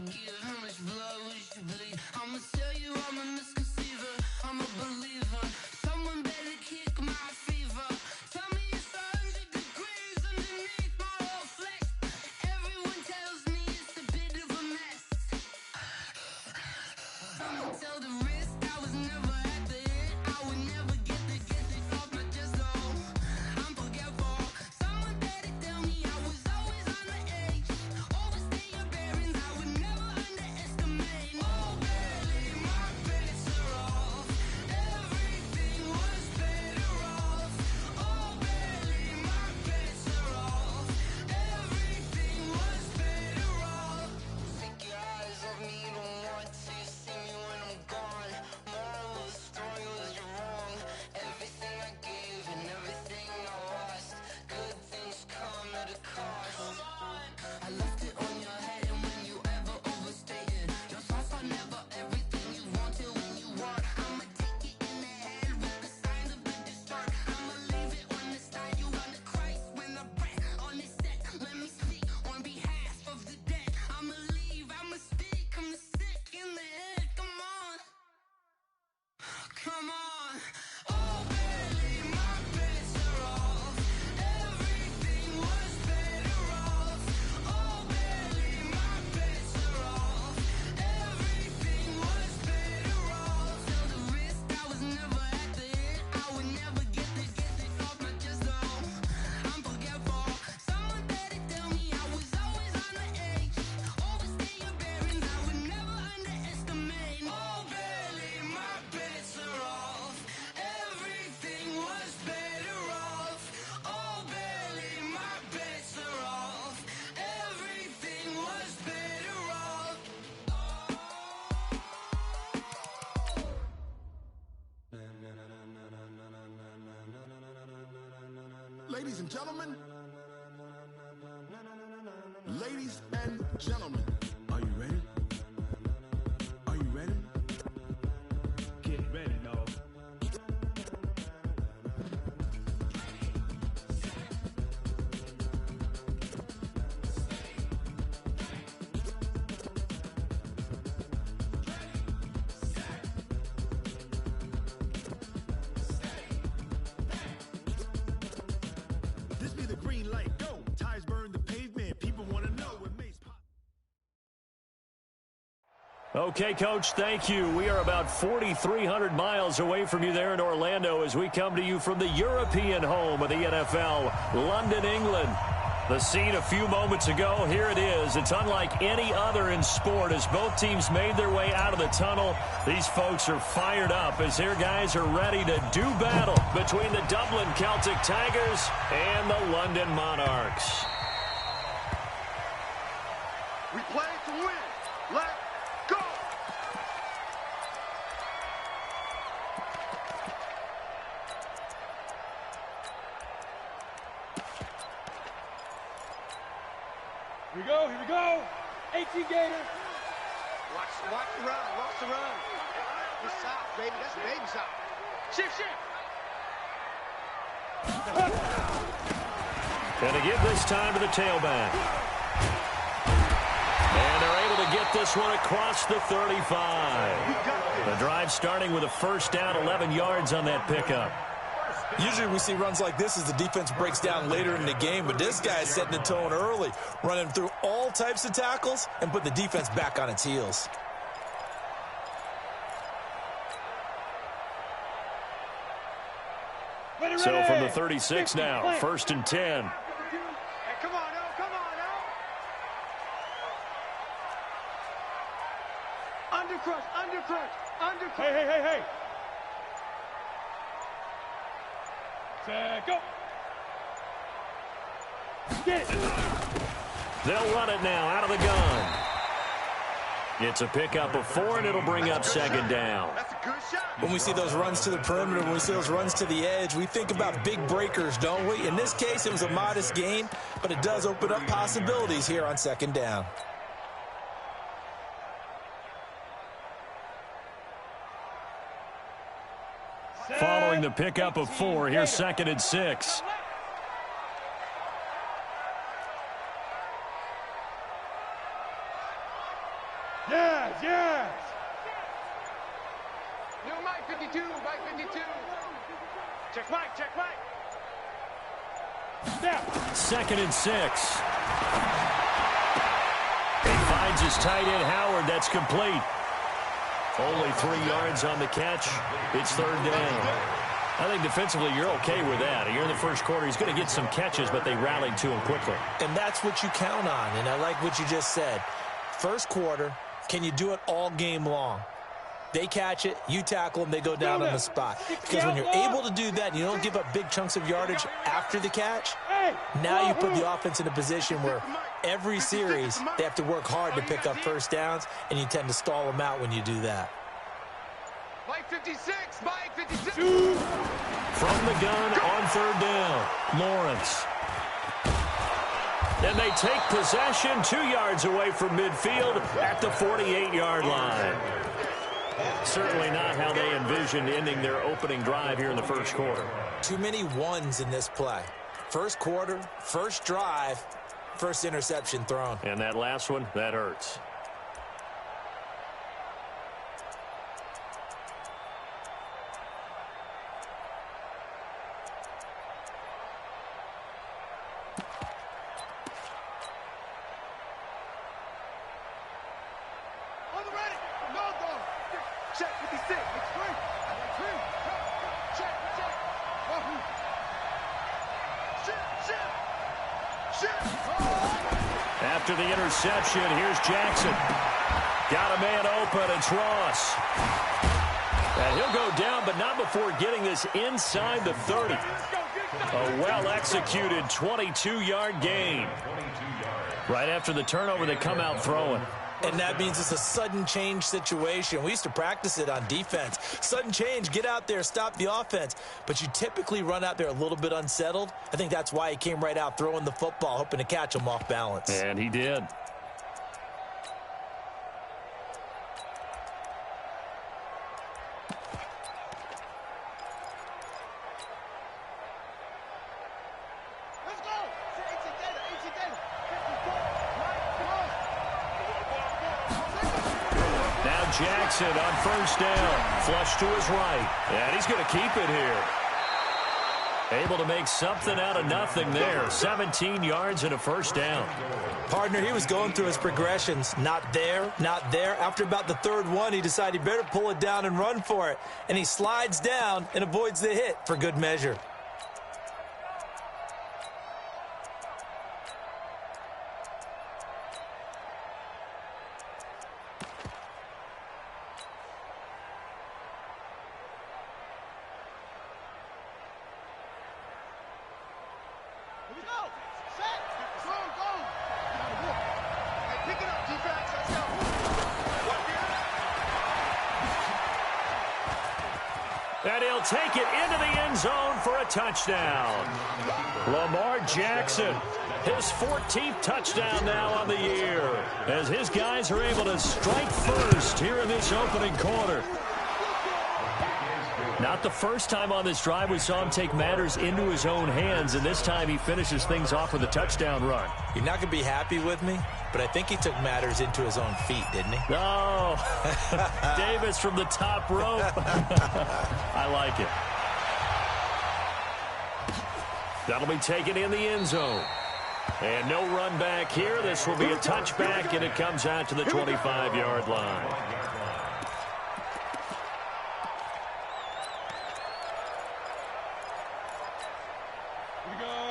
give? How much blood would you bleed? I'ma tell you I'm a misconceiver, I'm a believer. Someone better kick my fever. Tell me it's 100 degrees underneath my whole flesh. Everyone tells me it's a bit of a mess. I'ma tell the risk I was never at the hit. I would never get this off my chest though. I'm forgetful. Someone better tell me I was always on the edge. Overstay your bearings, I would never underestimate. Oh, barely, my bets are off. Everything was better off. Oh, barely, my bets are off. Everything was better off. Take your eyes off me, don't want to see me when I'm gone. Moral of the story was you're wrong. Everything I gave and everything I lost. Good things come at a cost. I left it on your head, and when you ever overstay it, your thoughts are never everything you want till when you want. I'ma take it in the head with the signs of the distort. I'ma leave it on the side. You run the Christ when I breath on this set. Let me speak on behalf of the dead. I'ma leave, I'ma speak. I'm the sick in the head. Come on, come on. Oh, barely, my bets are off. Everything was better off. Oh, barely, my bets are off. Everything was better off. Till the risk I was never at the hit. I would never get this off my chest though. I'm forgetful. Someone better tell me I was always on the edge. Overstay your bearings, I would never underestimate. Oh, barely, my bets are off. Everything was better off. Oh, barely, my bets are off. Everything was better off. Ladies and gentlemen, ladies and gentlemen, are you ready? Are you ready? Get ready, dog. This be the green light, go. Tires burn the pavement. People want to know what makes pop. Okay, Coach, thank you. We are about 4,300 miles away from you there in Orlando as we come to you from the European home of the NFL, London, England. The scene a few moments ago, here it is. It's unlike any other in sport as both teams made their way out of the tunnel. These folks are fired up as their guys are ready to do battle between the Dublin Celtic Tigers and the London Monarchs. We play to win. Let's go. Here we go. 18 Gator. Watch the run. Watch the run. Good shot, baby. That's a baby shot. Shift. Gonna give this time to the tailback. And they're able to get this one across the 35. The drive starting with a first down, 11 yards on that pickup. Usually we see runs like this as the defense breaks down later in the game, but this guy is setting the tone early, running through all types of tackles and put the defense back on its heels. So from the 36 now, first and 10. Hey, come on now. Undercrush. Hey. Go. Get it. They'll run it now out of the gun. It's a pickup of 4, and it'll bring up second down. That's a good shot. When we see those runs to the perimeter, when we see those runs to the edge, we think about big breakers, don't we? In this case, it was a modest gain, but it does open up possibilities here on second down. Following the pickup of 4, here's second and 6. Yes, yes. New Mike 52, Mike 52. Check Mike, check Mike. Snap. 2nd and 6. He finds his tight end, Howard. That's complete. Only 3 yards on the catch. It's 3rd down. I think defensively you're okay with that. Here in the first quarter, he's going to get some catches, but they rallied to him quickly. And that's what you count on, and I like what you just said. First quarter, can you do it all game long? They catch it, you tackle them, they go down on the spot. Because when you're able to do that and you don't give up big chunks of yardage after the catch, now you put the offense in a position where every series they have to work hard to pick up first downs, and you tend to stall them out when you do that. Mike 56, Mike 56. From the gun on 3rd down, Lawrence. And they take possession 2 yards away from midfield at the 48-yard line. Certainly not how they envisioned ending their opening drive here in the first quarter. Too many ones in this play. First quarter, first drive, first interception thrown. And that last one, that hurts. On the ready. No go. Check 56. It's free. Check, check. Wahoo. Shit. After the interception, here's Jackson. Got a man open. It's Ross. And he'll go down, but not before getting this inside the 30. A well-executed 22-yard gain. Right after the turnover, they come out throwing. And that means it's a sudden change situation. We used to practice it on defense. Sudden change, get out there, stop the offense. But you typically run out there a little bit unsettled. I think that's why he came right out throwing the football, hoping to catch him off balance. And he did. Let's go. Now Jackson on 1st down. Flush to his right. And he's going to keep it here. Able to make something out of nothing there. 17 yards and a 1st down. Partner, he was going through his progressions. Not there, not there. After about the 3rd one, he decided he better pull it down and run for it. And he slides down and avoids the hit for good measure. Here we go. Set. Go, go. Hey, pick it up, defense. Let's go. And he'll take it into the end zone for a touchdown. Lamar Jackson, his 14th touchdown now on the year, as his guys are able to strike first here in this opening quarter. Not the first time on this drive we saw him take matters into his own hands, and this time he finishes things off with a touchdown run. You're not going to be happy with me, but I think he took matters into his own feet, didn't he? Oh, Davis from the top rope. I like it. That'll be taken in the end zone. And no run back here. This will be a touchback, and it comes out to the 25-yard line.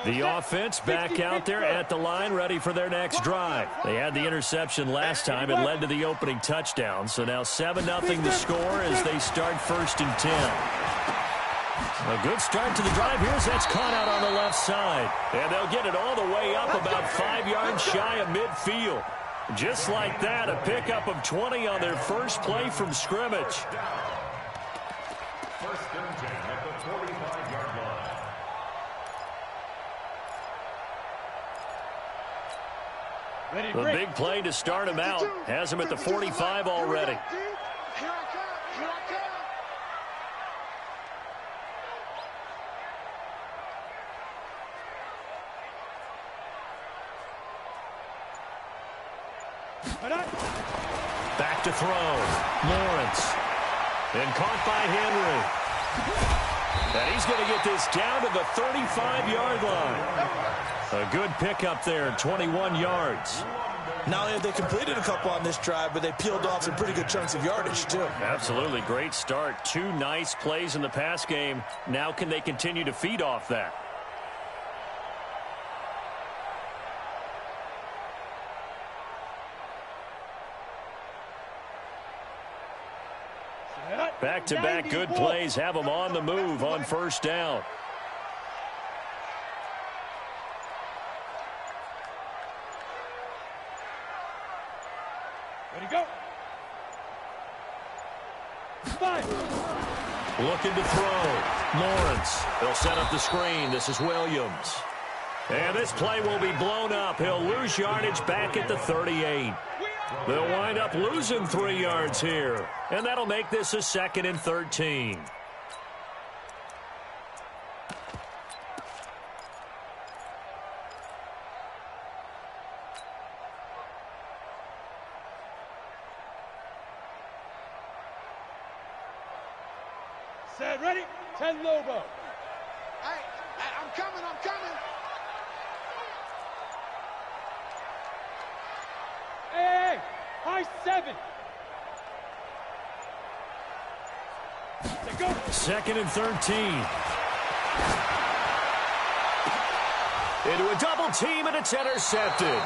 The offense back out there at the line, ready for their next drive. They had the interception last time. It led to the opening touchdown. So now 7-0 the score as they start 1st and 10. A good start to the drive here as that's caught out on the left side. And they'll get it all the way up about 5 yards shy of midfield. Just like that, a pickup of 20 on their first play from scrimmage. First and 10 at the 45-yard line. The big play to start him out has him at the 45 already. Here I come. Here I come. Back to throw. Lawrence. And caught by Henry. And he's going to get this down to the 35-yard line. A good pickup there, 21 yards. Not only have they completed a couple on this drive, but they peeled off some pretty good chunks of yardage, too. Absolutely. Great start. 2 nice plays in the pass game. Now can they continue to feed off that? Back-to-back good plays have them on the move on first down. Ready, go. Five. Looking to throw. Lawrence. He'll set up the screen. This is Williams. And this play will be blown up. He'll lose yardage back at the 38. They'll wind up losing 3 yards here. And that'll make this a 2nd and 13. Set, ready? 10 Lobo. Hey, I'm coming. Hey, high 7. Go. 2nd and 13. Into a double team, and it's intercepted.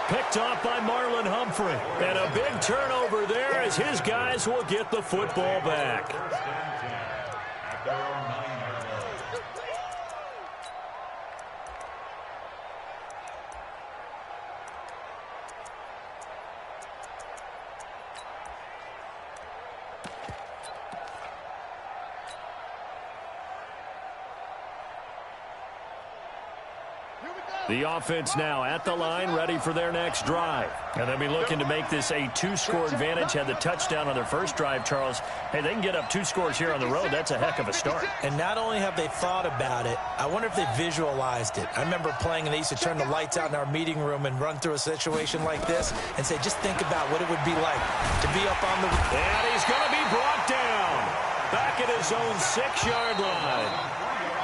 Picked off by Marlon Humphrey. And a big turnover there as his guys will get the football back. The offense now at the line, ready for their next drive. And they'll be looking to make this a 2-score advantage. Had the touchdown on their first drive, Charles. Hey, they can get up 2 scores here on the road. That's a heck of a start. And not only have they thought about it, I wonder if they visualized it. I remember playing, and they used to turn the lights out in our meeting room and run through a situation like this and say, just think about what it would be like to be up on the... And he's going to be brought down back at his own 6-yard line.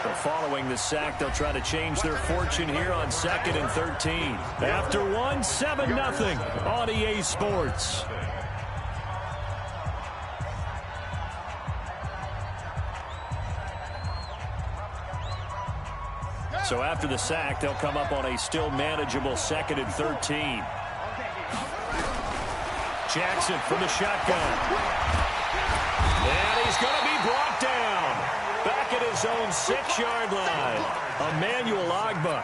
But following the sack, they'll try to change their fortune here on 2nd and 13. After one, 7-0 on EA Sports. So after the sack, they'll come up on a still manageable 2nd and 13. Jackson from the shotgun. And he's going to be brought down back at his own 6-yard line. Emmanuel Agba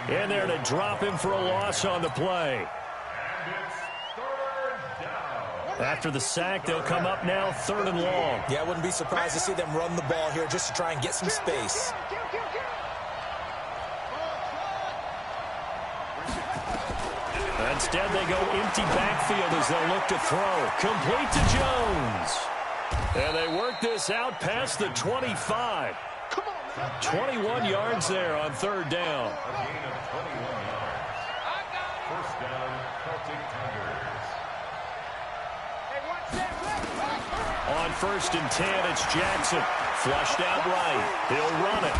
in there to drop him for a loss on the play. After the sack, they'll come up now 3rd and long. Yeah, I wouldn't be surprised to see them run the ball here just to try and get some space. Instead, they go empty backfield as they'll look to throw. Complete to Jones. And they work this out past the 25. 21 yards there on 3rd down. First down, Celtic Tigers. On 1st and 10, it's Jackson. Flushed out right. He'll run it.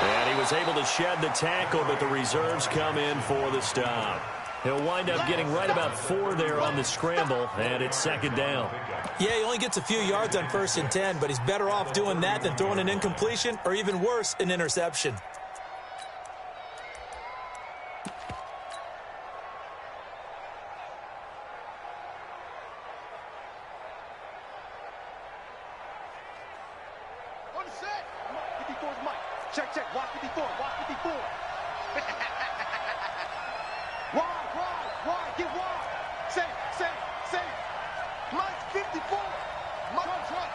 And he was able to shed the tackle, but the reserves come in for the stop. He'll wind up getting right about 4 there on the scramble, and it's 2nd down. Yeah, he only gets a few yards on 1st and 10, but he's better off doing that than throwing an incompletion or even worse, an interception. On the set. 54's Mike. Check. Watch 54. Wide. Get wide. Say. Mike 54. Mike's right.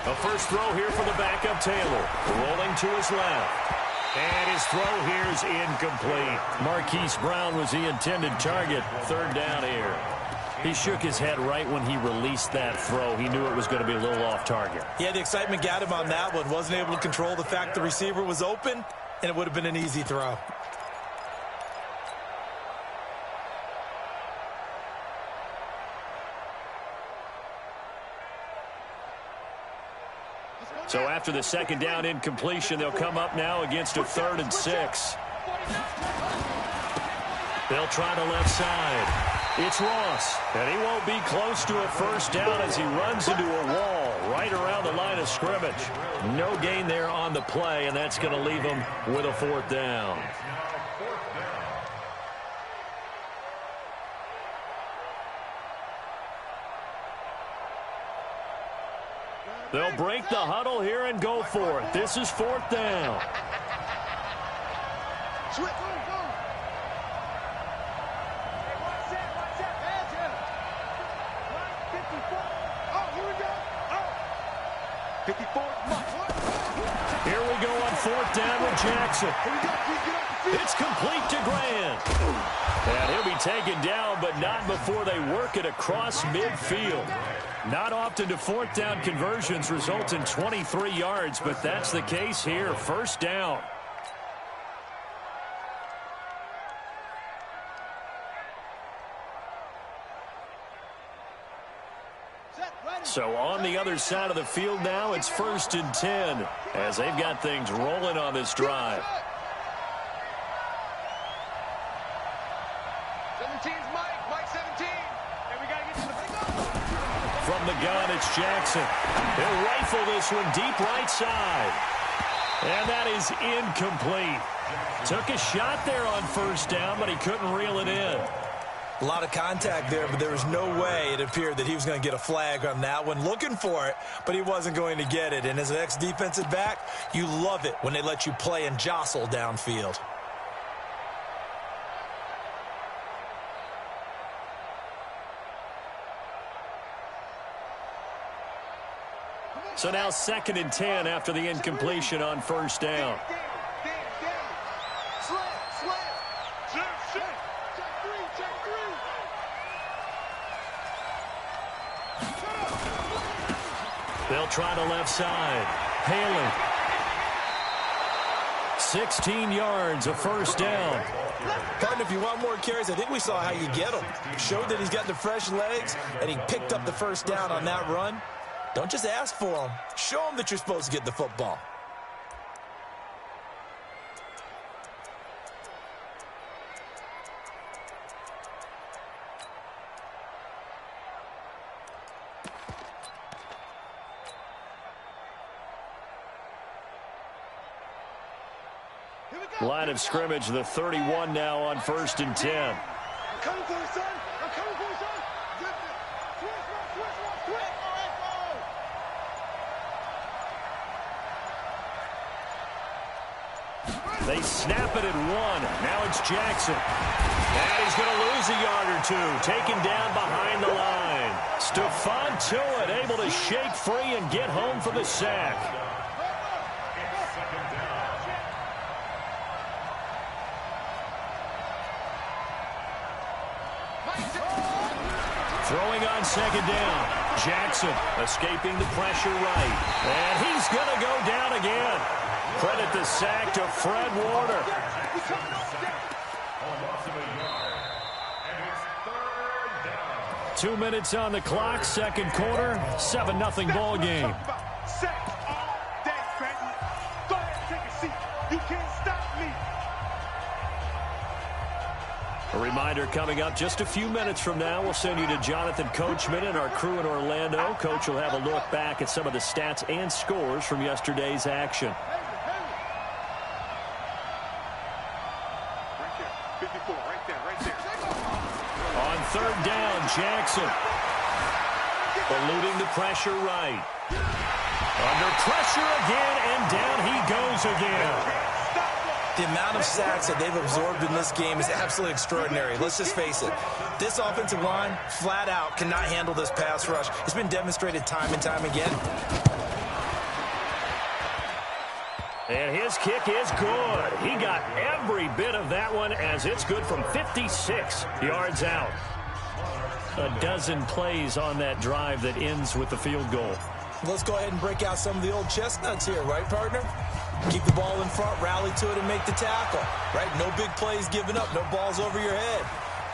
A first throw here for the backup Taylor. Rolling to his left. And his throw here is incomplete. Marquise Brown was the intended target. 3rd down here. He shook his head right when he released that throw. He knew it was going to be a little off target. Yeah, the excitement got him on that one. Wasn't able to control the fact the receiver was open, and it would have been an easy throw. So after the second down incompletion, they'll come up now against a 3rd and 6. They'll try the left side. It's Ross, and he won't be close to a first down as he runs into a wall right around the line of scrimmage. No gain there on the play, and that's going to leave him with a 4th down. They'll break the huddle here and go for it. This is 4th down. Here we go on 4th down with Jackson. It's complete to Grant. And he'll be taken down, but not before they work it across midfield. Not often do 4th down conversions result in 23 yards, but that's the case here. 1st down. So on the other side of the field now, it's 1st and 10 as they've got things rolling on this drive. 17's Mike 17. And we got to get to the From the gun, it's Jackson. He'll rifle this one deep right side. And that is incomplete. Took a shot there on 1st down, but he couldn't reel it in. A lot of contact there, but there was no way it appeared that he was going to get a flag on that one. Looking for it, but he wasn't going to get it. And as an ex-defensive back, you love it when they let you play and jostle downfield. So now 2nd and 10 after the incompletion on 1st down. They'll try the left side. Haley. 16 yards, a 1st down. Partner, if you want more carries, I think we saw how you get them. Showed that he's got the fresh legs, and he picked up the 1st down on that run. Don't just ask for them. Show them that you're supposed to get the football. Line of scrimmage, the 31 now on 1st and 10. I'm coming for you, son. I'm coming for you, son. Switch. All right, They snap it at 1. Now it's Jackson. And he's going to lose a yard or 2. Taken down behind the line. Stephon Tuitt able to shake free and get home for the sack. Throwing on 2nd down. Jackson escaping the pressure right. And he's going to go down again. Credit the sack to Fred Warner. 2 minutes on the clock, 2nd quarter, 7-0 ball game. A reminder coming up just a few minutes from now, we'll send you to Jonathan Coachman and our crew in Orlando. Coach will have a look back at some of the stats and scores from yesterday's action. right there. On 3rd down, Jackson. Eluding the pressure right. Under pressure again, and down he goes again. The amount of sacks that they've absorbed in this game is absolutely extraordinary. Let's just face it. This offensive line, flat out, cannot handle this pass rush. It's been demonstrated time and time again. And his kick is good. He got every bit of that one as it's good from 56 yards out. A dozen plays on that drive that ends with the field goal. Let's go ahead and break out some of the old chestnuts here, right, partner? Keep the ball in front, rally to it, and make the tackle, right? No big plays given up, no balls over your head.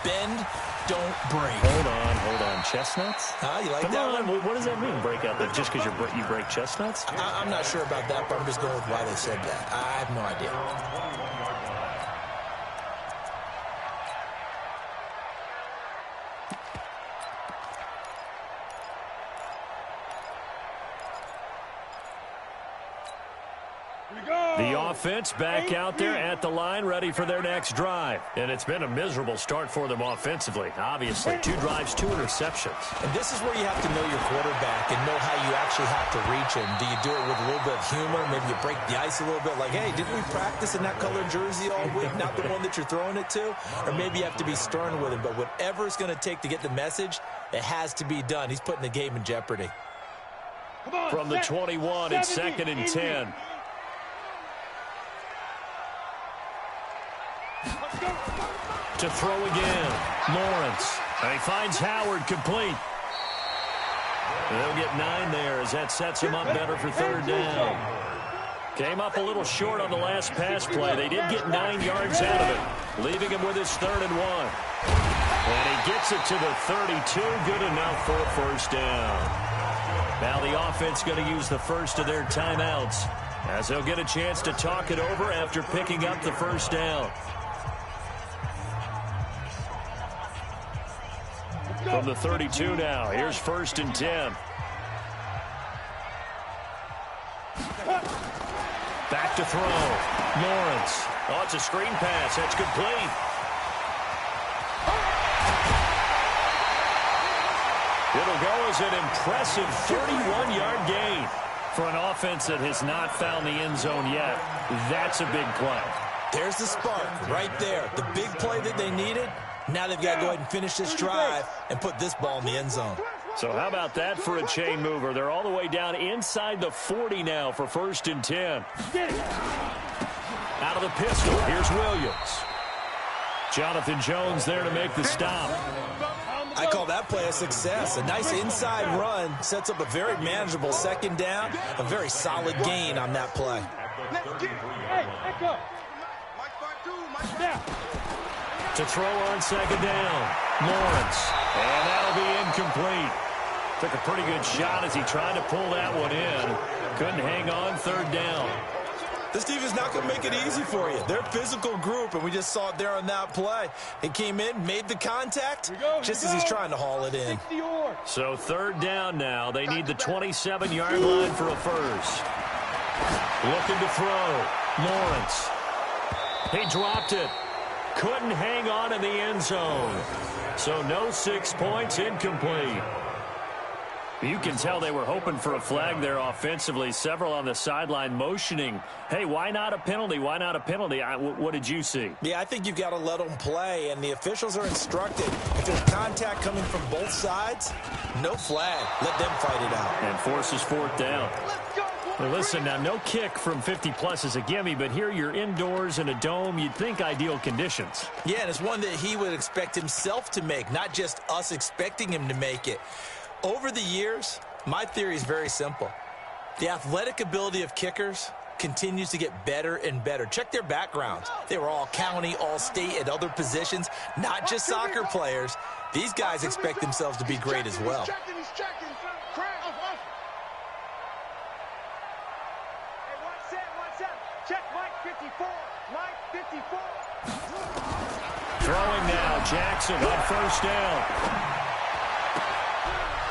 Bend, don't break. Hold on. Chestnuts? You like Come that on. one? What does that mean, break out? Just because you break chestnuts? I'm not sure about that, but I'm just going with why they said that. I have no idea. The offense back out there at the line, ready for their next drive. And it's been a miserable start for them offensively. Obviously, 2 drives, 2 interceptions. And this is where you have to know your quarterback and know how you actually have to reach him. Do you do it with a little bit of humor? Maybe you break the ice a little bit like, hey, didn't we practice in that colored jersey all week? Not the one that you're throwing it to? Or maybe you have to be stern with him. But whatever it's going to take to get the message, it has to be done. He's putting the game in jeopardy. From the 21, it's 2nd and 10. To throw again, Lawrence. And he finds Howard complete. They'll get 9 there as that sets him up better for 3rd down. Came up a little short on the last pass play. They did get 9 yards out of it, leaving him with his 3rd and 1. And he gets it to the 32, good enough for a 1st down. Now the offense going to use the first of their timeouts as they'll get a chance to talk it over after picking up the 1st down. From the 32 now, here's 1st and 10. Back to throw. Lawrence. Oh, it's a screen pass. That's complete. It'll go as an impressive 31-yard gain for an offense that has not found the end zone yet. That's a big play. There's the spark right there. The big play that they needed. Now they've got to go ahead and finish this drive and put this ball in the end zone. So how about that for a chain mover? They're all the way down inside the 40 now for 1st and 10. Out of the pistol, here's Williams. Jonathan Jones there to make the stop. I call that play a success. A nice inside run sets up a very manageable 2nd down. A very solid gain on that play. Hey, echo. Now. To throw on 2nd down, Lawrence. And that'll be incomplete. Took a pretty good shot as he tried to pull that one in. Couldn't hang on, 3rd down. This team is not going to make it easy for you. They're a physical group, and we just saw it there on that play. He came in, made the contact, just as he's trying to haul it in. So 3rd down now. They need the 27-yard line for a first. Looking to throw. Lawrence. He dropped it. Couldn't hang on in the end zone. So no 6 points, incomplete. You can tell they were hoping for a flag there offensively. Several on the sideline motioning. Hey, why not a penalty? Why not a penalty? What did you see? Yeah, I think you've got to let them play, and the officials are instructed. If there's contact coming from both sides, no flag. Let them fight it out. And forces 4th down. Well, listen, now, no kick from 50-plus is a gimme, but here you're indoors in a dome. You'd think ideal conditions. Yeah, and it's one that he would expect himself to make, not just us expecting him to make it. Over the years, my theory is very simple. The athletic ability of kickers continues to get better and better. Check their backgrounds. They were all county, all state, at other positions, not just soccer players. These guys expect themselves to be great as well. Throwing now, Jackson on 1st down.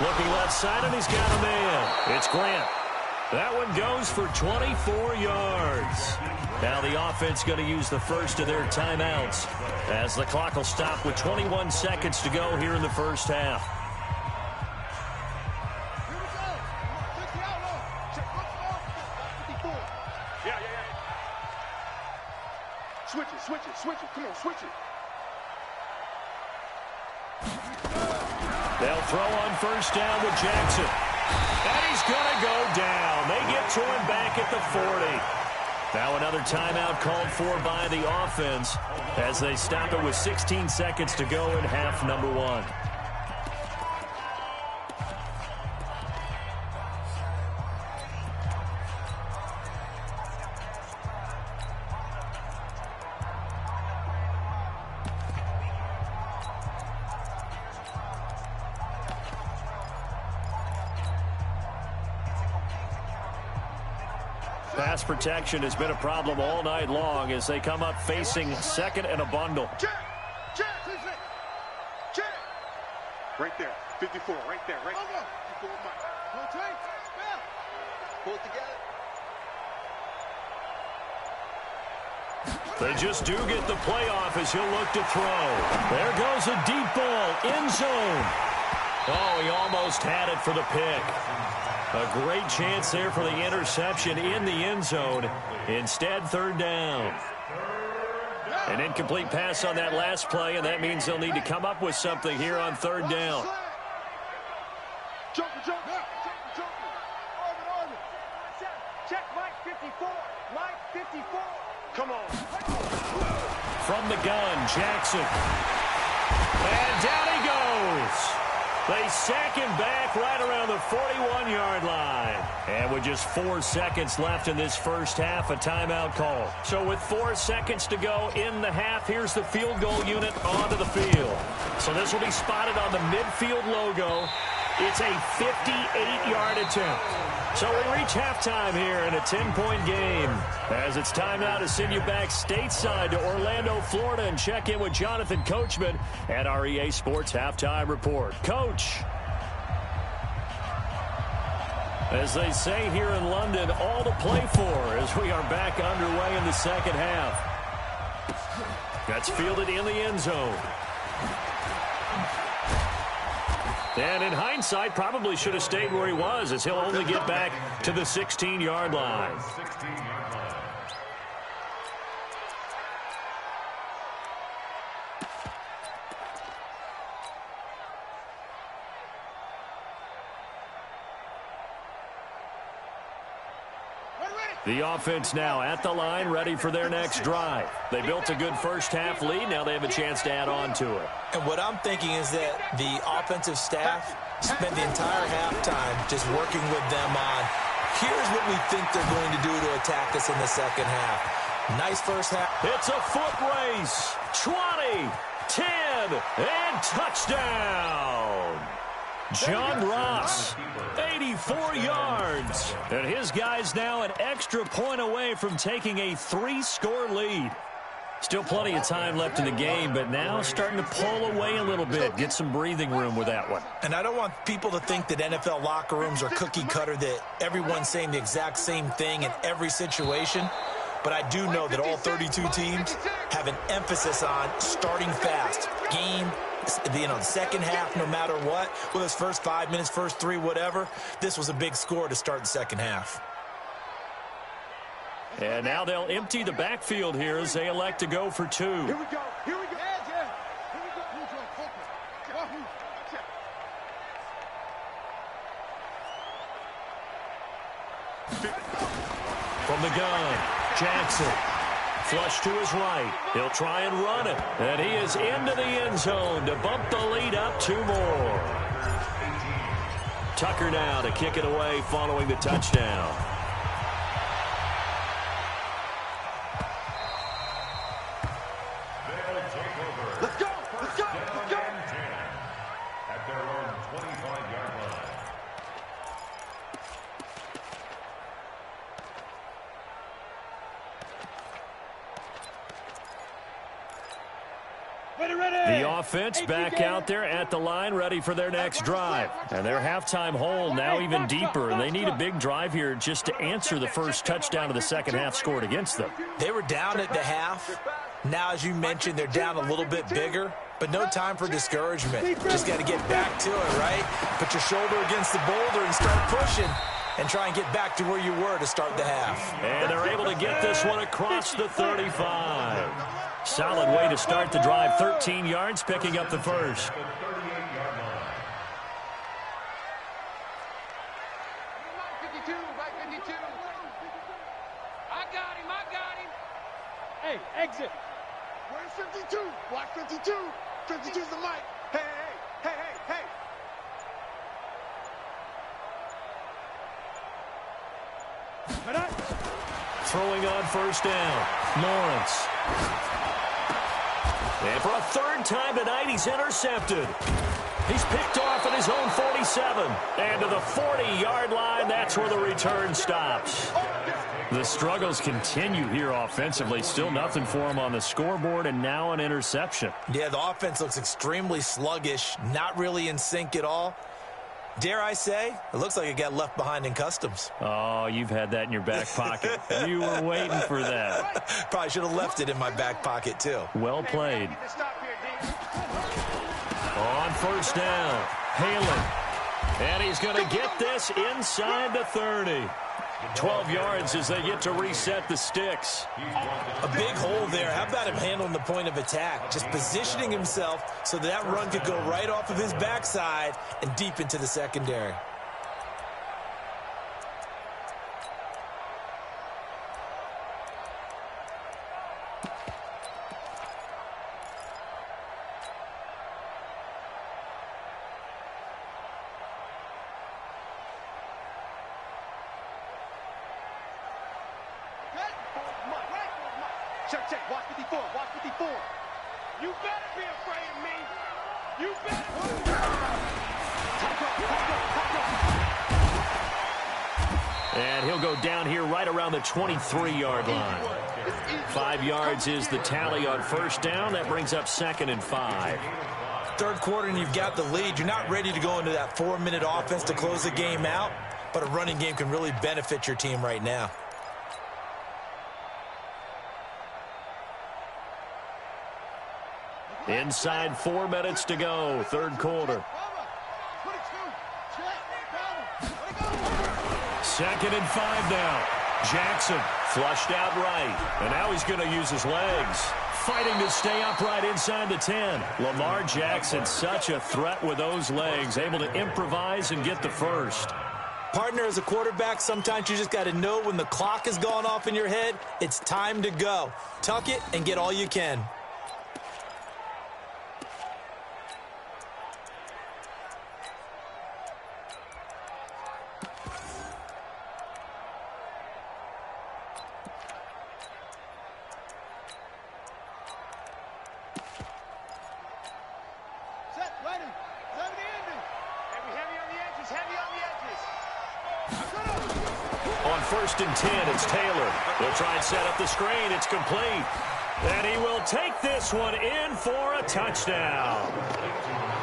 Looking left side, and he's got a man. It's Grant. That one goes for 24 yards. Now the offense going to use the first of their timeouts as the clock will stop with 21 seconds to go here in the first half. Switch it. Come on, switch it. They'll throw on 1st down with Jackson. And he's going to go down. They get to him back at the 40. Now another timeout called for by the offense as they stop it with 16 seconds to go in half number 1. Pass protection has been a problem all night long as they come up facing second and a bundle. Check. Right there. 54. Right there. Right there. Pull it together. They just do get the playoff as he'll look to throw. There goes a deep ball. End zone. Oh, he almost had it for the pick. A great chance there for the interception in the end zone. Instead, third down. An incomplete pass on that last play, and that means they'll need to come up with something here on third down. Joker. Check Mike 54. Mike 54. Come on. From the gun, Jackson. And down he goes. They sack him back right around the 41-yard line. And with just 4 seconds left in this first half, a timeout call. So with 4 seconds to go in the half, here's the field goal unit onto the field. So this will be spotted on the midfield logo. It's a 58-yard attempt. So we reach halftime here in a 10-point game. As it's time now to send you back stateside to Orlando, Florida, and check in with Jonathan Coachman at our EA Sports Halftime Report. Coach, as they say here in London, all to play for as we are back underway in the second half. That's fielded in the end zone. And in hindsight, probably should have stayed where he was, as he'll only get back to the 16-yard line. The offense now at the line, ready for their next drive. They built a good first-half lead. Now they have a chance to add on to it. And what I'm thinking is that the offensive staff spent the entire halftime just working with them on, here's what we think they're going to do to attack us in the second half. Nice first half. It's a foot race. 20, 10, and touchdown. John Ross, 84 yards. And his guys now an extra point away from taking a 3-score lead. Still plenty of time left in the game, but now starting to pull away a little bit. Get some breathing room with that one. And I don't want people to think that NFL locker rooms are cookie cutter, that everyone's saying the exact same thing in every situation. But I do know that all 32 teams have an emphasis on starting fast. The second half, no matter what, whether it's first 5 minutes, first 3, whatever, this was a big score to start the second half. And now they'll empty the backfield here as they elect to go for 2. Here we go. From the gun, Jackson. Flush to his right. He'll try and run it. And he is into the end zone to bump the lead up 2 more. Tucker now to kick it away following the touchdown. Let's go. At their own 25-yard line. The offense back out there at the line, ready for their next drive. And their halftime hole now even deeper, and they need a big drive here just to answer the first touchdown of the second half scored against them. They were down at the half. Now, as you mentioned, they're down a little bit bigger, but no time for discouragement. Just got to get back to it, right? Put your shoulder against the boulder and start pushing and try and get back to where you were to start the half. And they're able to get this one across the 35. Solid way to start the drive. 13 yards, picking up the first. Hey, exit. Where's 52? Watch 52. 52's the mic. Hey. Throwing on first down, Lawrence. And for a third time tonight, he's intercepted. He's picked off at his own 47. And to the 40-yard line, that's where the return stops. The struggles continue here offensively. Still nothing for him on the scoreboard, and now an interception. Yeah, the offense looks extremely sluggish, not really in sync at all. Dare I say, it looks like it got left behind in customs. Oh, you've had that in your back pocket. You were waiting for that. Probably should have left it in my back pocket, too. Well played. On first down, Halen. And he's going to get this inside the 30. 12 yards as they get to reset the sticks. A big hole there. How about him handling the point of attack? Just positioning himself so that run could go right off of his backside and deep into the secondary. Check. Watch 54. Watch 54. You better be afraid of me. You better. And he'll go down here right around the 23-yard line. 5 yards is the tally on first down. That brings up 2nd and 5. Third quarter and you've got the lead. You're not ready to go into that 4-minute offense to close the game out, but a running game can really benefit your team right now. Inside 4 minutes to go, third quarter. 2nd and 5 now. Jackson flushed out right, and now he's going to use his legs. Fighting to stay upright inside the 10. Lamar Jackson, such a threat with those legs, able to improvise and get the first. Partner, as a quarterback, sometimes you just got to know when the clock has gone off in your head, it's time to go. Tuck it and get all you can. On 1st and 10, it's Taylor. They'll try and set up the screen. It's complete. And he will take this one in for a touchdown.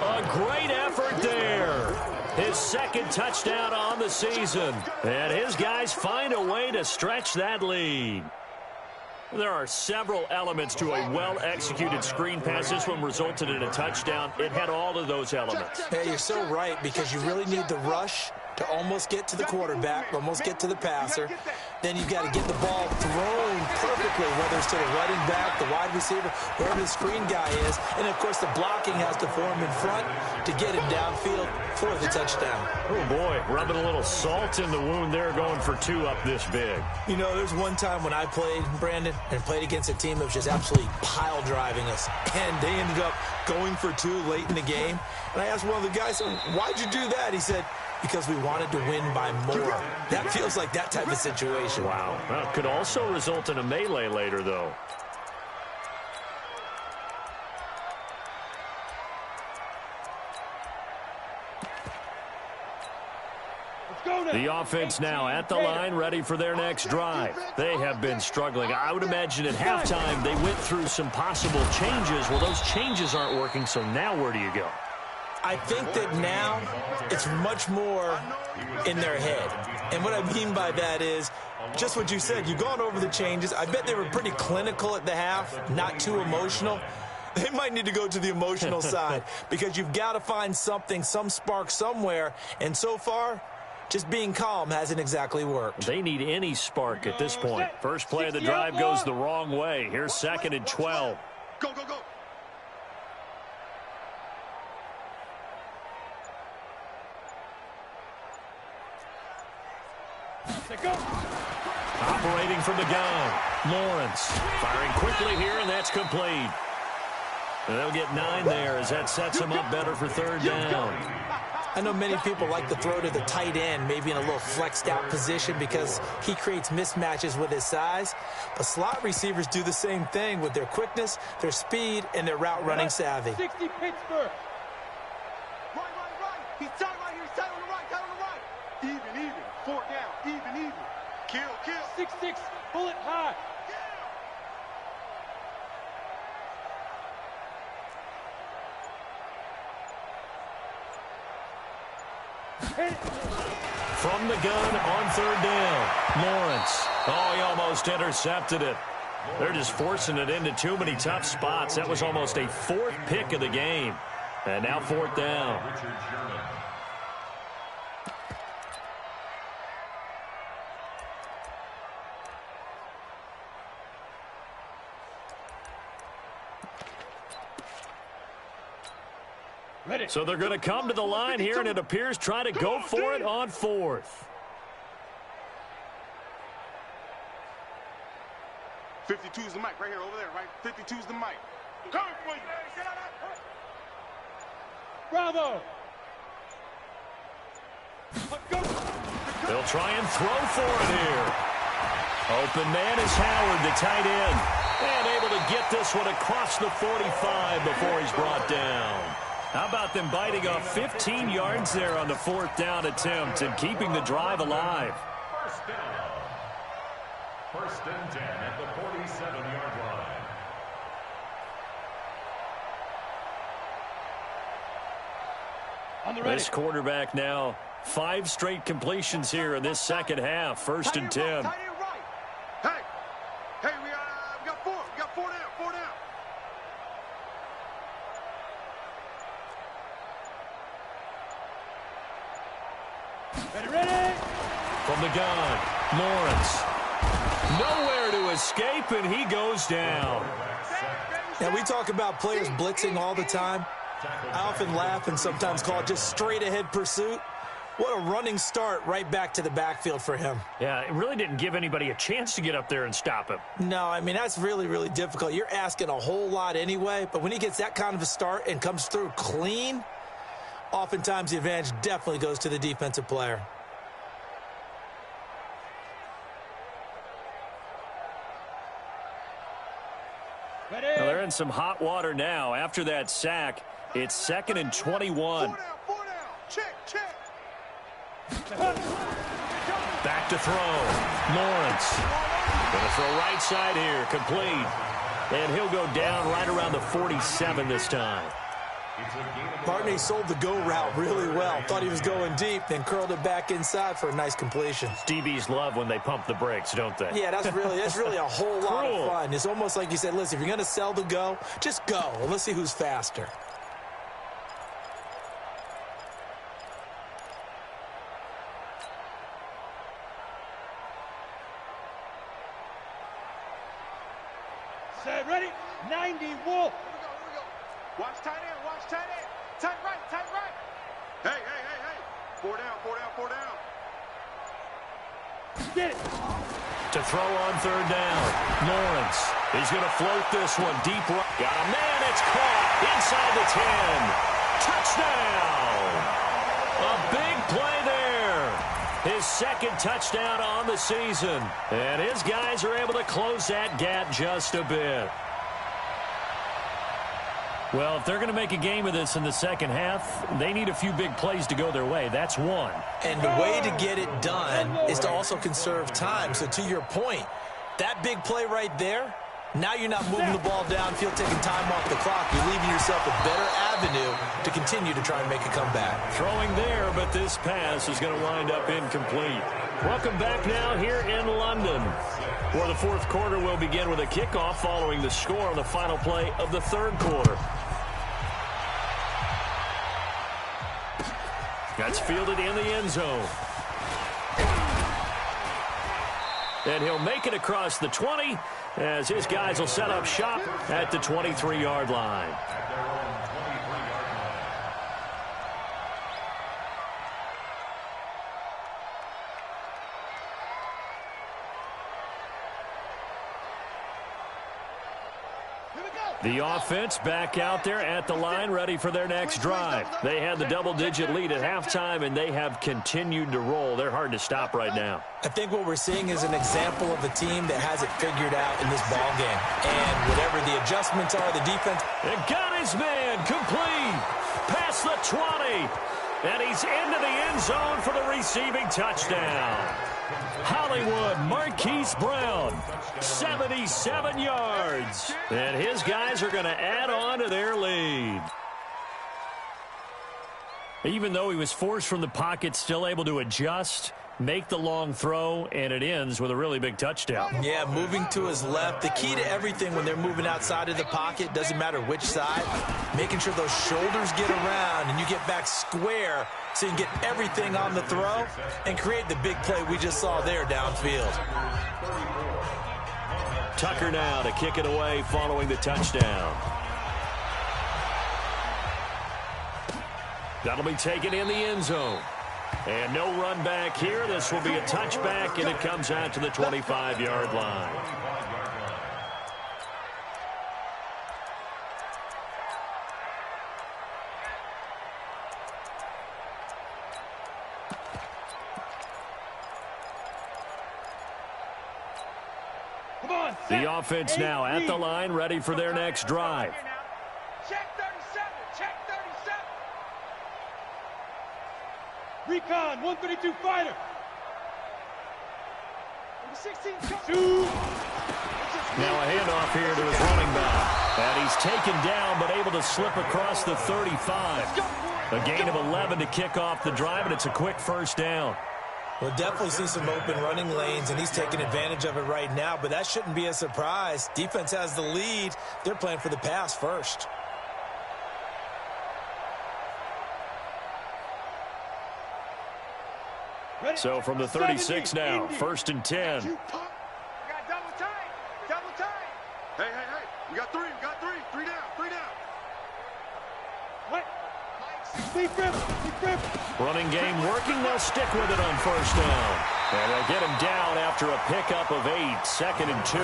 A great effort there. His 2nd touchdown on the season. And his guys find a way to stretch that lead. There are several elements to a well-executed screen pass. This one resulted in a touchdown. It had all of those elements. Yeah, you're so right, because you really need the rush to almost get to the quarterback, almost get to the passer. Then you've got to get the ball thrown perfectly, whether it's to the running back, the wide receiver, wherever the screen guy is. And, of course, the blocking has to form in front to get him downfield for the touchdown. Oh, boy, rubbing a little salt in the wound there, going for 2 up this big. You know, there's one time when I played, Brandon, and played against a team that was just absolutely pile driving us. And they ended up going for 2 late in the game. And I asked one of the guys, why'd you do that? He said, because we wanted to win by more. That feels like that type of situation. Wow. Well, it could also result in a melee later, though. The offense now at the line, ready for their next drive. They have been struggling. I would imagine at halftime they went through some possible changes. Well, those changes aren't working, so now where do you go? I think that now it's much more in their head. And what I mean by that is just what you said. You've gone over the changes. I bet they were pretty clinical at the half, not too emotional. They might need to go to the emotional side, because you've got to find something, some spark somewhere. And so far, just being calm hasn't exactly worked. They need any spark at this point. First play of the drive goes the wrong way. Here's 2nd and 12. Go. Operating from the gun, Lawrence firing quickly here, and that's complete. And they'll get 9 there as that sets them up better for 3rd down. I know many people like to throw to the tight end, maybe in a little flexed out position, because he creates mismatches with his size. But slot receivers do the same thing with their quickness, their speed, and their route running savvy. 60 Pittsburgh. Right. He's tight right here. He's tight on the right. Even. 4th down. Even. Kill. 6-6, bullet high. From the gun on third down, Lawrence. Oh, he almost intercepted it. They're just forcing it into too many tough spots. That was almost a fourth pick of the game. And now fourth down. So they're going to come to the line here, and it appears try to go for it on fourth. 52's the mic right here, over there, right? 52's the mic. Coming for you. Bravo. They'll try and throw for it here. Open man is Howard, the tight end. And able to get this one across the 45 before he's brought down. How about them biting off 15 yards there on the fourth down attempt and keeping the drive alive? First down. First and 10 at the 47-yard line. This quarterback now 5 straight completions here in this second half. First and 10. Hey, we got 4. We got 4 down. 4 down. Ready. From the gun, Lawrence. Nowhere to escape, and he goes down. Now, we talk about players blitzing all the time. I often laugh and sometimes call it just straight-ahead pursuit. What a running start right back to the backfield for him. Yeah, it really didn't give anybody a chance to get up there and stop him. No, I mean, that's really, really difficult. You're asking a whole lot anyway, but when he gets that kind of a start and comes through clean, oftentimes the advantage definitely goes to the defensive player. Well, they're in some hot water now. After that sack, it's 2nd and 21. 4 down. Check. Back to throw. Lawrence. Going to throw right side here. Complete. And he'll go down right around the 47 this time. Barney sold the go route really well. Thought he was going deep, then curled it back inside for a nice completion. DBs love when they pump the brakes, don't they? Yeah, that's really a whole lot Cool. of fun. It's almost like you said, listen, if you're going to sell the go, just go. And let's see who's faster. Set, ready. 90 Wolf. Here we go. Watch tight end. Tight right. Hey. 4 down. Get it. To throw on third down. Lawrence. He's going to float this one deep right. Got a man. It's caught inside the 10. Touchdown. A big play there. His second touchdown on the season. And his guys are able to close that gap just a bit. Well, if they're going to make a game of this in the second half, they need a few big plays to go their way. That's one. And the way to get it done is to also conserve time. So to your point, that big play right there, now you're not moving the ball downfield, taking time off the clock. You're leaving yourself a better avenue to continue to try and make a comeback. Throwing there, but this pass is going to wind up incomplete. Welcome back now here in London, where the fourth quarter will begin with a kickoff following the score on the final play of the third quarter. That's fielded in the end zone. And he'll make it across the 20 as his guys will set up shop at the 23-yard line. The offense back out there at the line, ready for their next drive. They had the double-digit lead at halftime, and they have continued to roll. They're hard to stop right now. I think what we're seeing is an example of a team that has it figured out in this ball game. And whatever the adjustments are, the defense... And got his man complete. Past the 20. And he's into the end zone for the receiving touchdown. Hollywood Marquise Brown, 77 yards. And his guys are going to add on to their lead. Even though he was forced from the pocket, still able to adjust, make the long throw, and it ends with a really big touchdown. Yeah, moving to his left. The key to everything when they're moving outside of the pocket, doesn't matter which side, making sure those shoulders get around and you get back square so you can get everything on the throw and create the big play we just saw there downfield. Tucker now to kick it away following the touchdown. That'll be taken in the end zone. And no run back here. This will be a touchback, and it comes out to the 25-yard line. The offense now at the line, ready for their next drive. Check 37. Check 37. Recon, 132 fighter. 16, shoot. Now a handoff here to his running back. And he's taken down, but able to slip across the 35. A gain of 11 to kick off the drive, and it's a quick first down. We'll definitely see some open running lanes, and he's taking advantage of it right now, but that shouldn't be a surprise. Defense has the lead. They're playing for the pass first. So from the 36 now, 1st and 10. We got double time. Double time. Hey. We got three. Three down. What? Deep rip. Running game working. They'll stick with it on 1st down. And they'll get him down after a pickup of 8. 2nd and 2.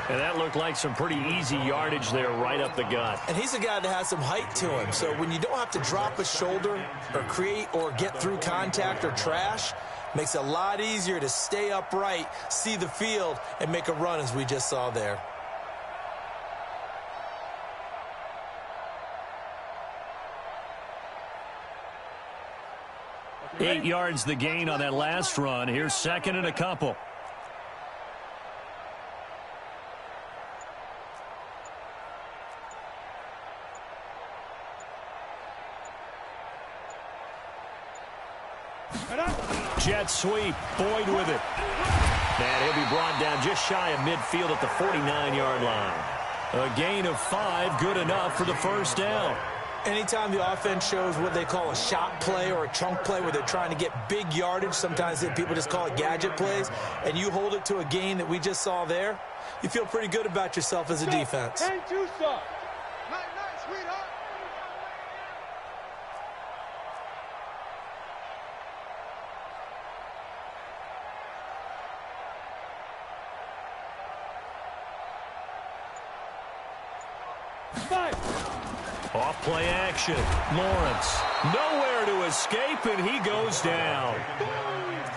And that looked like some pretty easy yardage there right up the gut. And he's a guy that has some height to him. So when you don't have to drop a shoulder or create or get through contact or trash, makes it a lot easier to stay upright, see the field, and make a run as we just saw there. Okay. 8 yards the gain on that last run. Here's 2nd and a couple. Jet sweep. Boyd with it. And he'll be brought down just shy of midfield at the 49-yard line. A gain of 5, good enough for the 1st down. Anytime the offense shows what they call a shot play or a chunk play where they're trying to get big yardage, sometimes people just call it gadget plays, and you hold it to a gain that we just saw there, you feel pretty good about yourself as a defense. 10-2 stop. Nice, sweetheart. Off play action. Lawrence nowhere to escape, and he goes down.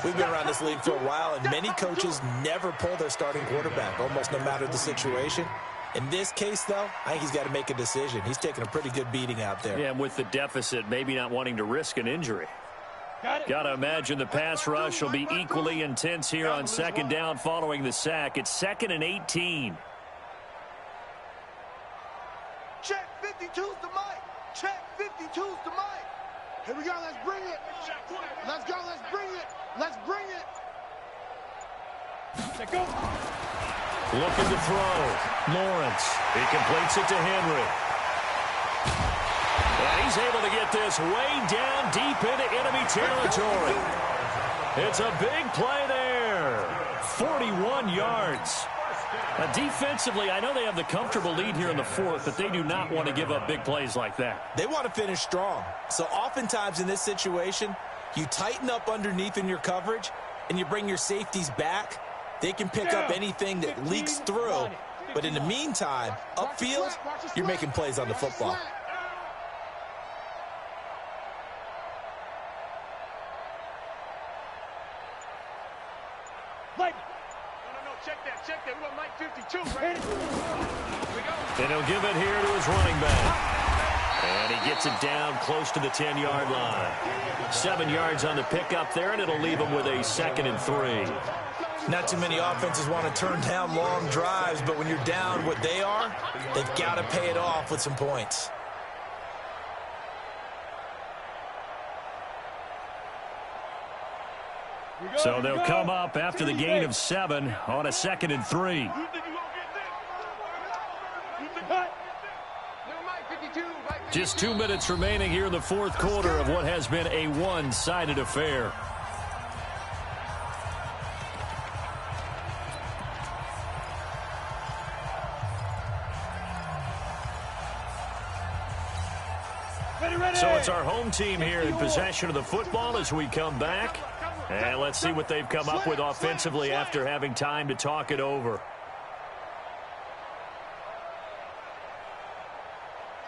We've been around this league for a while, and many coaches never pull their starting quarterback, almost no matter the situation. In this case, though, I think he's got to make a decision. He's taking a pretty good beating out there. Yeah, and with the deficit, maybe not wanting to risk an injury. Got to imagine the pass rush will be equally intense here on 2nd down following the sack. It's 2nd and 18. Check 52's the mic. Check 52's the mic. Here we go. Let's bring it. Let's go. Let's bring it. Let's bring it. Check go. Looking to throw. Lawrence. He completes it to Henry. And he's able to get this way down deep into enemy territory. It's a big play there. 41 yards. Defensively, I know they have the comfortable lead here in the 4th, but they do not want to give up big plays like that. They want to finish strong. So oftentimes in this situation, you tighten up underneath in your coverage, and you bring your safeties back. They can pick up anything that leaks through. But in the meantime, upfield, you're making plays on the football. Check that. We want Mike 52, right? And he'll give it here to his running back. And he gets it down close to the 10-yard line. 7 yards on the pickup there, and it'll leave him with a 2nd and 3. Not too many offenses want to turn down long drives, but when you're down what they are, they've got to pay it off with some points. So they'll come up after the gain of 7 on a 2nd and 3. Just 2 minutes remaining here in the 4th quarter of what has been a one-sided affair. So it's our home team here in possession of the football as we come back. And let's see what they've come up with offensively after having time to talk it over.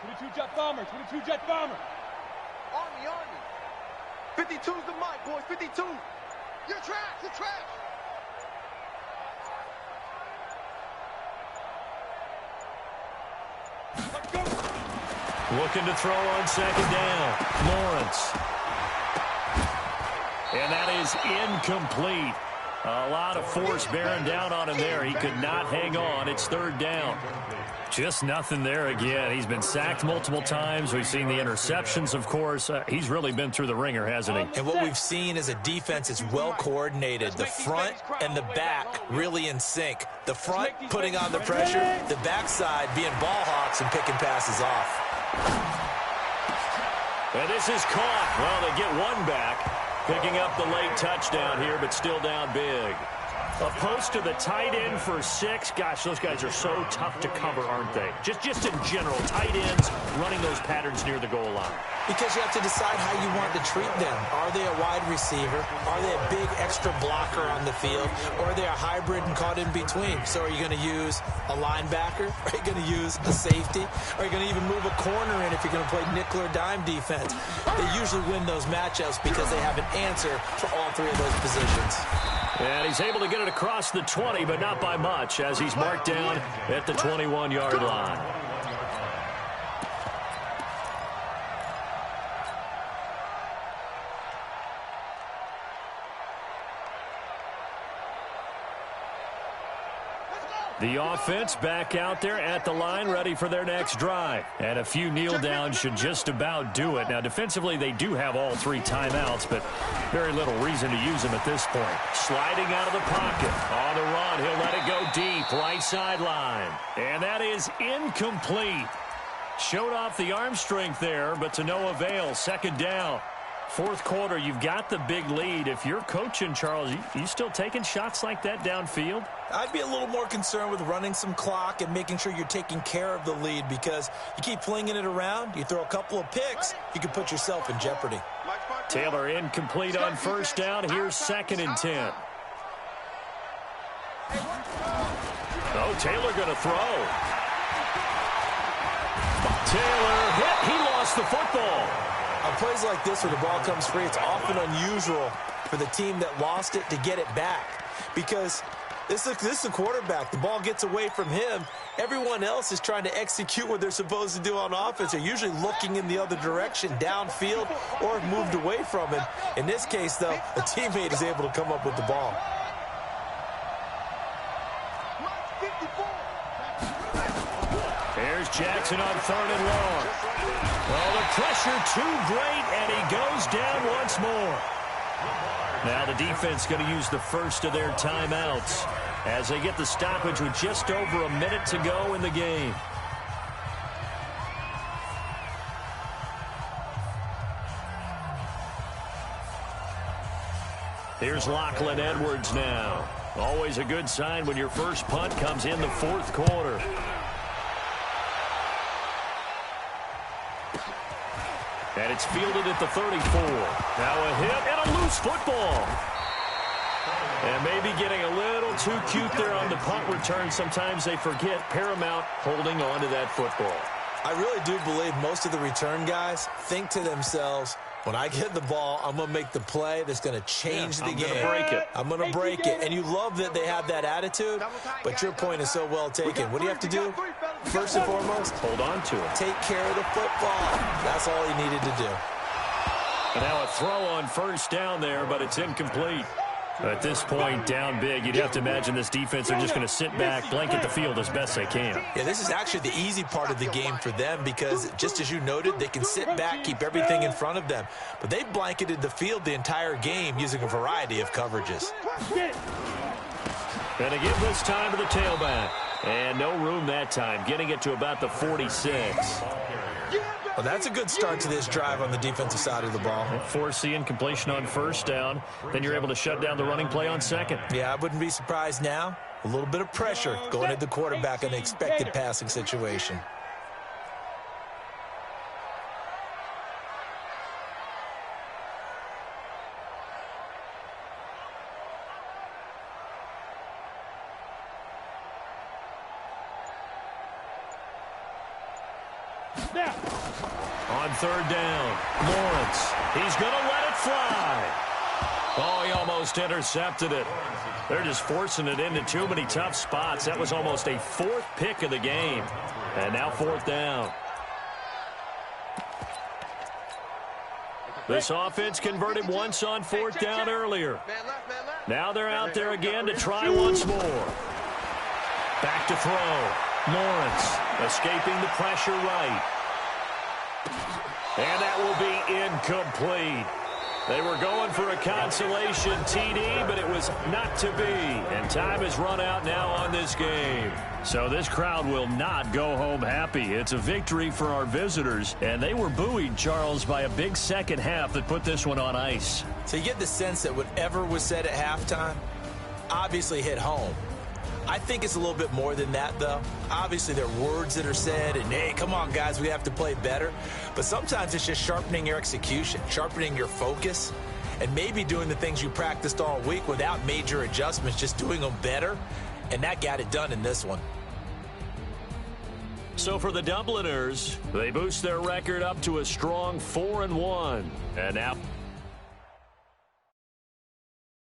22 jet bomber, 22 jet bomber. Army. 52's the mic, boys, 52. You're trash, you're trash. Looking to throw on 2nd down. Lawrence. And that is incomplete. A lot of force bearing down on him there. He could not hang on. It's 3rd down. Just nothing there again. He's been sacked multiple times. We've seen the interceptions, of course. He's really been through the ringer, hasn't he? And what we've seen is a defense that's well coordinated. The front and the back really in sync. The front putting on the pressure, the backside being ball hawks and picking passes off. And this is caught. Well, they get one back. Picking up the late touchdown here, but still down big. A post to the tight end for 6. Gosh, those guys are so tough to cover, aren't they? Just in general, tight ends running those patterns near the goal line. Because you have to decide how you want to treat them. Are they a wide receiver? Are they a big extra blocker on the field? Or are they a hybrid and caught in between? So are you going to use a linebacker? Are you going to use a safety? Are you going to even move a corner in if you're going to play nickel or dime defense? They usually win those matchups because they have an answer for all 3 of those positions. And he's able to get it across the 20, but not by much, as he's marked down at the 21-yard line. The offense back out there at the line, ready for their next drive. And a few kneel downs should just about do it. Now, defensively, they do have all 3 timeouts, but very little reason to use them at this point. Sliding out of the pocket. On the run, he'll let it go deep, right sideline. And that is incomplete. Showed off the arm strength there, but to no avail. 2nd down. 4th quarter, you've got the big lead. If you're coaching, Charles, you still taking shots like that downfield? I'd be a little more concerned with running some clock and making sure you're taking care of the lead, because you keep flinging it around, you throw a couple of picks, you can put yourself in jeopardy. Taylor incomplete on 1st down. Here's 2nd and 10. Oh, Taylor going to throw. Taylor hit. He lost the football. On plays like this where the ball comes free, it's often unusual for the team that lost it to get it back, because this is the quarterback. The ball gets away from him. Everyone else is trying to execute what they're supposed to do on offense. They're usually looking in the other direction, downfield, or have moved away from him. In this case, though, a teammate is able to come up with the ball. There's Jackson on 3rd and long. Well, the pressure too great, and he goes down once more. Now the defense going to use the first of their timeouts as they get the stoppage with just over a minute to go in the game. Here's Lachlan Edwards now. Always a good sign when your first punt comes in the 4th quarter. And it's fielded at the 34. Now a hit and a loose football. And maybe getting a little too cute there on the punt return. Sometimes they forget paramount holding on to that football. I really do believe most of the return guys think to themselves, When I get the ball, I'm going to make the play that's going to change the game. I'm going to break it. I'm going to break it. And you love that they have that attitude, but your point is so well taken. What do you have to do? First and foremost, hold on to it. Take care of the football. That's all you needed to do. And now a throw on first down there, but it's incomplete. At this point, down big, you'd have to imagine this defense are just going to sit back, blanket the field as best they can. Yeah, this is actually the easy part of the game for them because, just as you noted, they can sit back, keep everything in front of them. But they blanketed the field the entire game using a variety of coverages. And again this time to the tailback. And no room that time, getting it to about the 46. Well, that's a good start to this drive on the defensive side of the ball. Force the incompletion on first down. Then you're able to shut down the running play on second. Yeah, I wouldn't be surprised now. A little bit of pressure going at the quarterback in an expected passing situation. On third down, Lawrence. He's going to let it fly. Oh, he almost intercepted it. They're just forcing it into too many tough spots. That was almost a fourth pick of the game. And now fourth down. This offense converted once on fourth down earlier. Now they're out there again to try once more. Back to throw. Lawrence escaping the pressure right. And that will be incomplete. They were going for a consolation TD, but it was not to be. And time has run out now on this game. So this crowd will not go home happy. It's a victory for our visitors. And they were buoyed, Charles, by a big second half that put this one on ice. So you get the sense that whatever was said at halftime obviously hit home. I think it's a little bit more than that, though. Obviously, there are words that are said, and, hey, come on, guys, we have to play better. But sometimes it's just sharpening your execution, sharpening your focus, and maybe doing the things you practiced all week without major adjustments, just doing them better. And that got it done in this one. So for the Dubliners, they boost their record up to a strong 4-1. And now